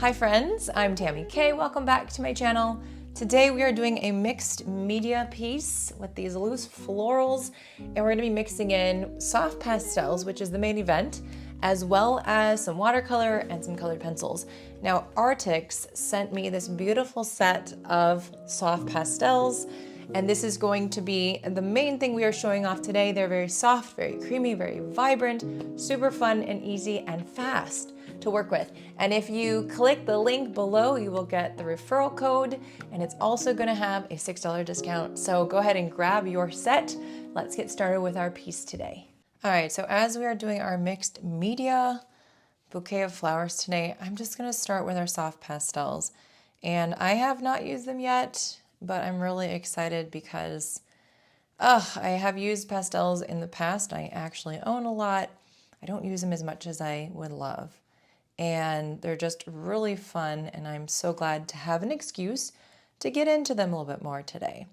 Hi friends, I'm Tammy K. Welcome back to my channel. Today we are doing a mixed media piece with these loose florals, and we're going to be mixing in soft pastels, which is the main event, as well as some watercolor and some colored pencils. Now Arrtx sent me this beautiful set of soft pastels, and this is going to be the main thing we are showing off today. They're very soft, very creamy, very vibrant, super fun and easy and fast to work with. And if you click the link below, you will get the referral code, and it's also gonna have a $6 discount. So go ahead and grab your set. Let's get started with our piece today. All right, so as we are doing our mixed media bouquet of flowers today, I'm just gonna start with our soft pastels. And I have not used them yet, but I'm really excited because I have used pastels in the past. I actually own a lot. I don't use them as much as I would love. And they're just really fun, and I'm so glad to have an excuse to get into them a little bit more today.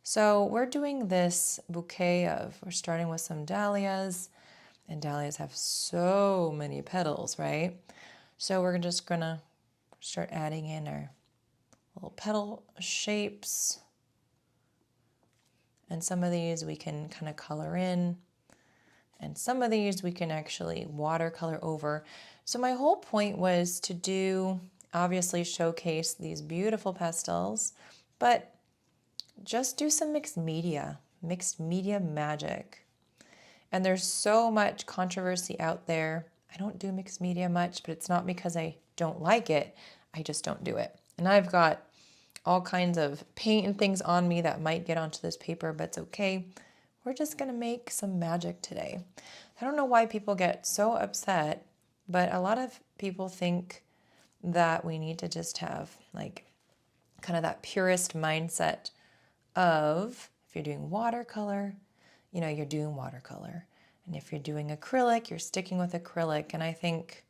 So we're doing this bouquet we're starting with some dahlias, and dahlias have so many petals, right? So we're just gonna start adding in our little petal shapes. And some of these we can kind of color in, and some of these we can actually watercolor over. So my whole point was to obviously showcase these beautiful pastels, but just do some mixed media magic. And there's so much controversy out there. I don't do mixed media much, but it's not because I don't like it. I just don't do it. And I've got all kinds of paint and things on me that might get onto this paper, but it's okay. We're just gonna make some magic today. I don't know why people get so upset, but a lot of people think that we need to just have like kind of that purist mindset of if you're doing watercolor, you're doing watercolor. And if you're doing acrylic, you're sticking with acrylic. And I think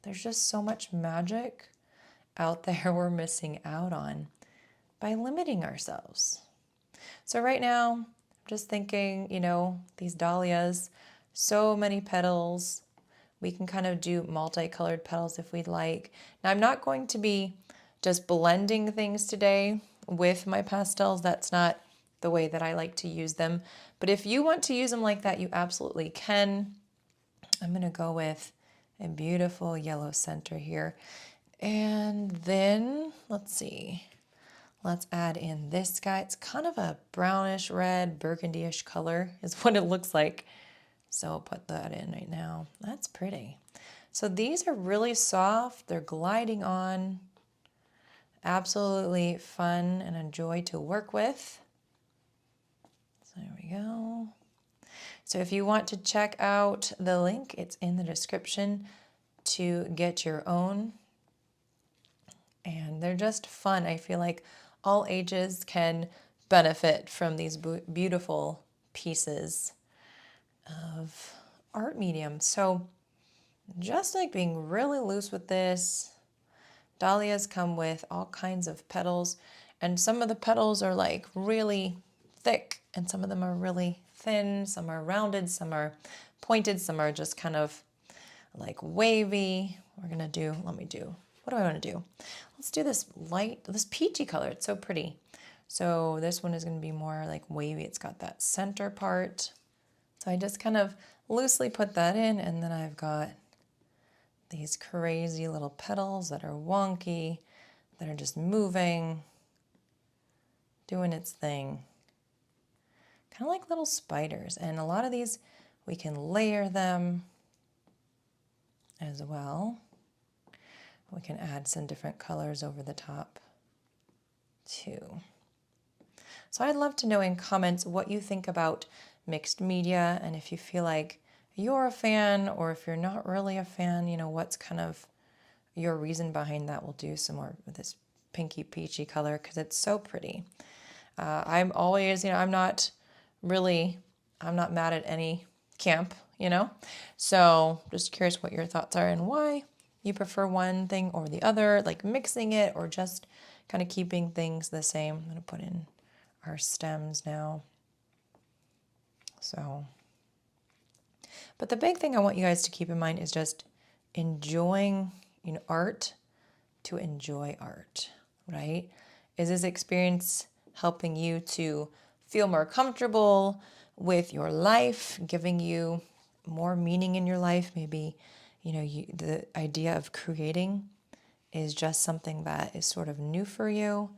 there's just so much magic out there we're missing out on by limiting ourselves. So right now, I'm just thinking, these dahlias, so many petals. We can kind of do multicolored petals if we'd like. Now I'm not going to be just blending things today with my pastels. That's not the way that I like to use them. But if you want to use them like that, you absolutely can. I'm gonna go with a beautiful yellow center here. And then, let's see. Let's add in this guy. It's kind of a brownish red, burgundy-ish color is what it looks like. So I'll put that in right now. That's pretty. So these are really soft. They're gliding on. Absolutely fun and a joy to work with. So there we go. So if you want to check out the link, it's in the description to get your own. And they're just fun. I feel like all ages can benefit from these beautiful pieces of art medium. So just like being really loose with this, dahlias come with all kinds of petals, and some of the petals are like really thick and some of them are really thin, some are rounded, some are pointed, some are just kind of like wavy. What do I want to do? Let's do this this peachy color. It's so pretty. So this one is going to be more like wavy. It's got that center part. So I just kind of loosely put that in, and then I've got these crazy little petals that are wonky, that are just moving, doing its thing. Kind of like little spiders. And a lot of these, we can layer them as well. We can add some different colors over the top too. So I'd love to know in comments what you think about mixed media, and if you feel like you're a fan, or if you're not really a fan, what's kind of your reason behind that. We'll do some more with this pinky peachy color because it's so pretty. I'm always, I'm not mad at any camp, So just curious what your thoughts are and why you prefer one thing or the other, like mixing it or just kind of keeping things the same. I'm going to put in our stems now. But the big thing I want you guys to keep in mind is just enjoying, art to enjoy art, right? Is this experience helping you to feel more comfortable with your life, giving you more meaning in your life? Maybe, the idea of creating is just something that is sort of new for you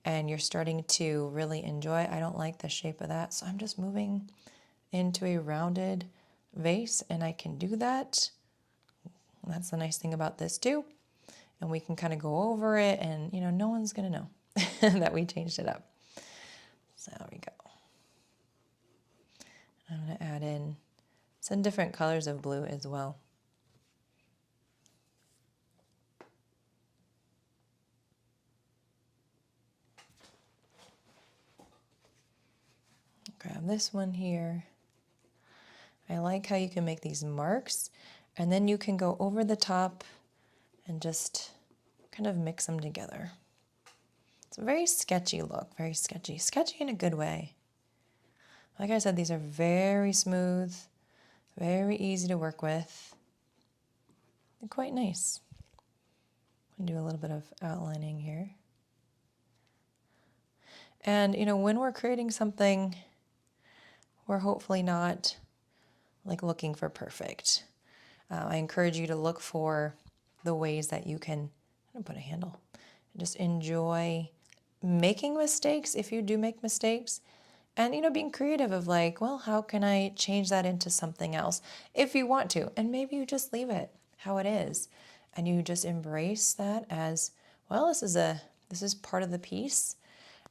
and you're starting to really enjoy. I don't like the shape of that, so I'm just moving into a rounded vase, and I can do that. That's the nice thing about this too. And we can kind of go over it, and no one's gonna know that we changed it up. So there we go. I'm gonna add in some different colors of blue as well. Grab this one here. I like how you can make these marks and then you can go over the top and just kind of mix them together. It's a very sketchy look, very sketchy. Sketchy in a good way. Like I said, these are very smooth, very easy to work with. They're quite nice. I'm gonna do a little bit of outlining here. And when we're creating something, we're hopefully not like looking for perfect. I encourage you to look for the ways that you can, I'm gonna put a handle, just enjoy making mistakes if you do make mistakes, and being creative of like, well, how can I change that into something else if you want to, and maybe you just leave it how it is and you just embrace that as, well, this is part of the piece.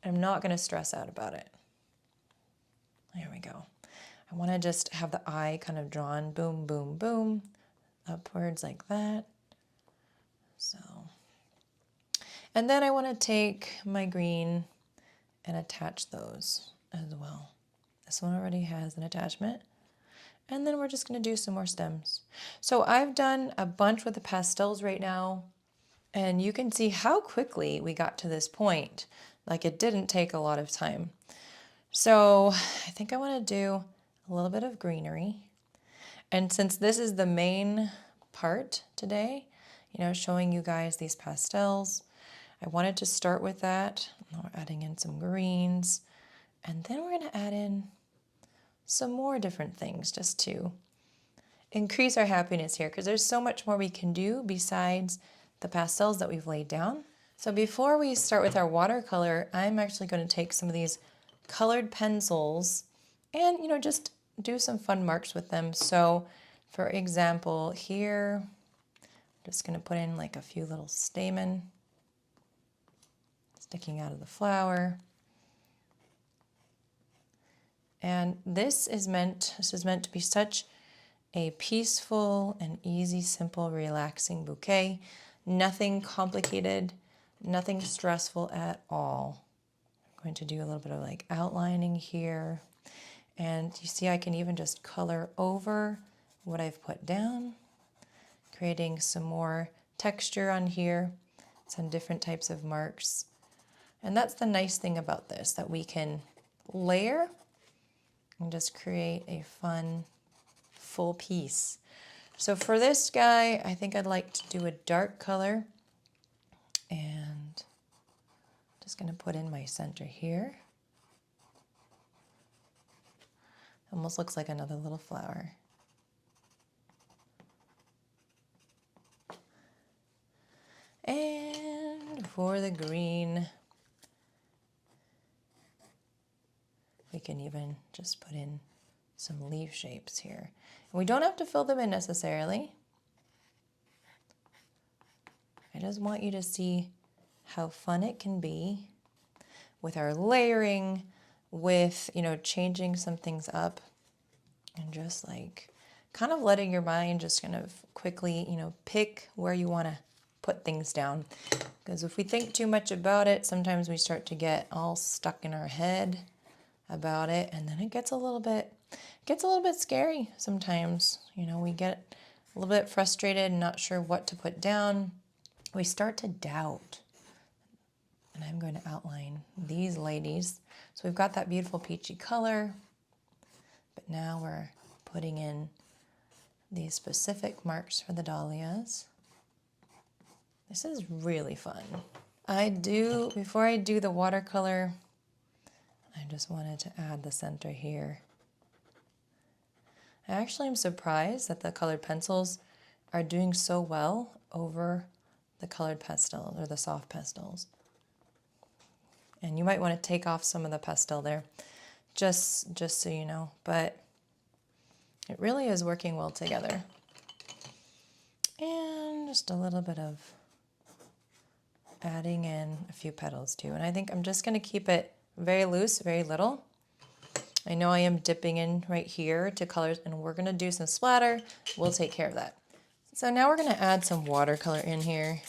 I'm not going to stress out about it. There we go. I want to just have the eye kind of drawn, boom, boom, boom, upwards like that. So, and then I want to take my green and attach those as well. This one already has an attachment. And then we're just going to do some more stems. So I've done a bunch with the pastels right now, and you can see how quickly we got to this point. Like, it didn't take a lot of time. So I think I want to do a little bit of greenery. And since this is the main part today, showing you guys these pastels, I wanted to start with that. Now we're adding in some greens, and then we're going to add in some more different things just to increase our happiness here, because there's so much more we can do besides the pastels that we've laid down. So before we start with our watercolor, I'm actually going to take some of these colored pencils and just do some fun marks with them. So for example, here I'm just going to put in like a few little stamen sticking out of the flower. And this is meant to be such a peaceful and easy, simple, relaxing bouquet. Nothing complicated, nothing stressful at all. I'm going to do a little bit of like outlining here. And you see I can even just color over what I've put down, creating some more texture on here, some different types of marks. And that's the nice thing about this, that we can layer and just create a fun, full piece. So for this guy, I think I'd like to do a dark color, and just gonna put in my center here. Almost looks like another little flower. And for the green, we can even just put in some leaf shapes here. And we don't have to fill them in necessarily. I just want you to see how fun it can be with our layering, with, changing some things up, and just like kind of letting your mind just kind of quickly, pick where you want to put things down. Because if we think too much about it, sometimes we start to get all stuck in our head about it, and then it gets a little bit scary sometimes. We get a little bit frustrated and not sure what to put down. We start to doubt. And I'm going to outline these ladies. So we've got that beautiful peachy color, but now we're putting in these specific marks for the dahlias. This is really fun. Before I do the watercolor, I just wanted to add the center here. I actually am surprised that the colored pencils are doing so well over the colored pastels or the soft pastels. And you might want to take off some of the pastel there, just so you know, but it really is working well together. And just a little bit of adding in a few petals too. And I think I'm just going to keep it very loose, very little. I know I am dipping in right here to colors, and we're going to do some splatter. We'll take care of that. So now we're going to add some watercolor in here.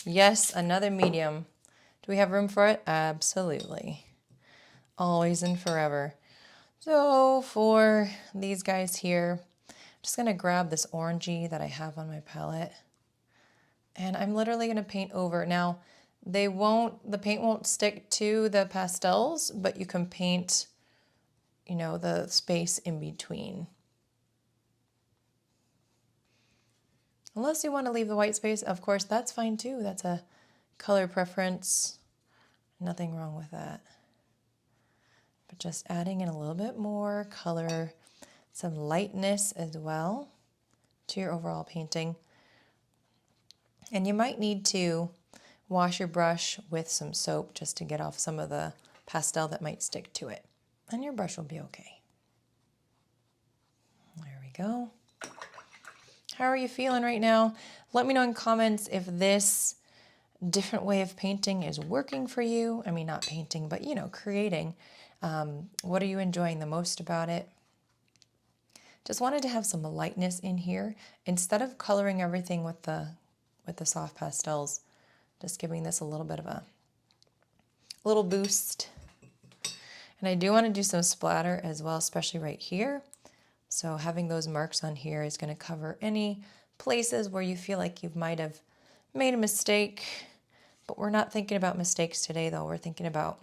Yes, another medium. Do we have room for it? Absolutely. Always and forever. So for these guys here, I'm just going to grab this orangey that I have on my palette. And I'm literally going to paint over. Now, the paint won't stick to the pastels, but you can paint, you know, the space in between. Unless you want to leave the white space, of course, that's fine too. That's a color preference. Nothing wrong with that. But just adding in a little bit more color, some lightness as well to your overall painting. And you might need to wash your brush with some soap just to get off some of the pastel that might stick to it. And your brush will be okay. There we go. How are you feeling right now? Let me know in comments if this different way of painting is working for you. I mean, not painting, but, you know, creating. What are you enjoying the most about it? Just wanted to have some lightness in here. Instead of coloring everything with the soft pastels, just giving this a little bit of a little boost. And I do want to do some splatter as well, especially right here. So having those marks on here is going to cover any places where you feel like you might have made a mistake. But we're not thinking about mistakes today, though. We're thinking about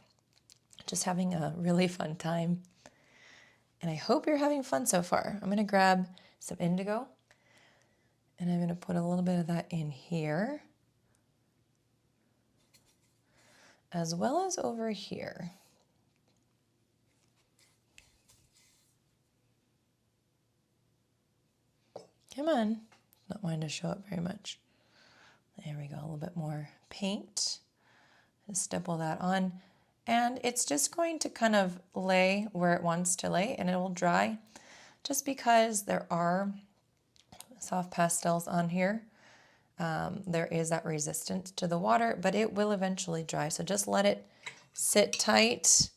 just having a really fun time. And I hope you're having fun so far. I'm going to grab some indigo, and I'm going to put a little bit of that in here, as well as over here. Come on. Not wanting to show up very much. There we go. A little bit more paint. Just stipple that on. And it's just going to kind of lay where it wants to lay, and it will dry. Just because there are soft pastels on here, there is that resistance to the water, but it will eventually dry. So just let it sit tight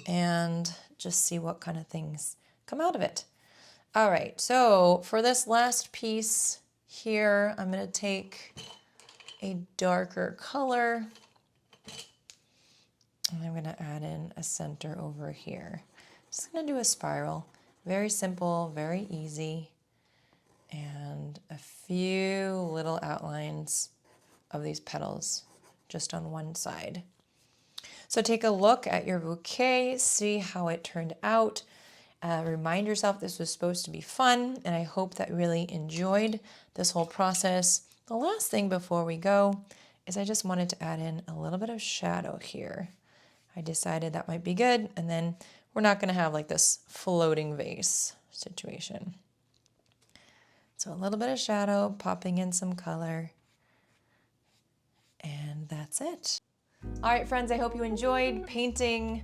and just see what kind of things come out of it. All right, so for this last piece here, I'm going to take a darker color, and I'm going to add in a center over here. Just going to do a spiral. Very simple, very easy, and a few little outlines of these petals just on one side. So take a look at your bouquet, see how it turned out. Remind yourself this was supposed to be fun, and I hope that you really enjoyed this whole process. The last thing before we go is I just wanted to add in a little bit of shadow here. I decided that might be good, and then we're not going to have like this floating vase situation. So a little bit of shadow, popping in some color, and that's it. All right, friends, I hope you enjoyed painting,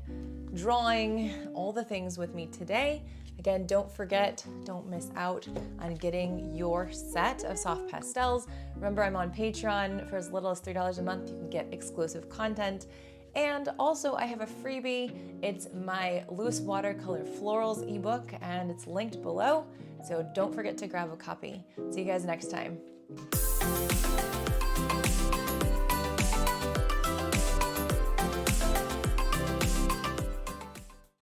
drawing, all the things with me today. Again, don't forget, don't miss out on getting your set of soft pastels. Remember, I'm on Patreon. For as little as $3 a month, you can get exclusive content. And also, I have a freebie. It's my loose watercolor florals ebook, and it's linked below. So don't forget to grab a copy. See you guys next time.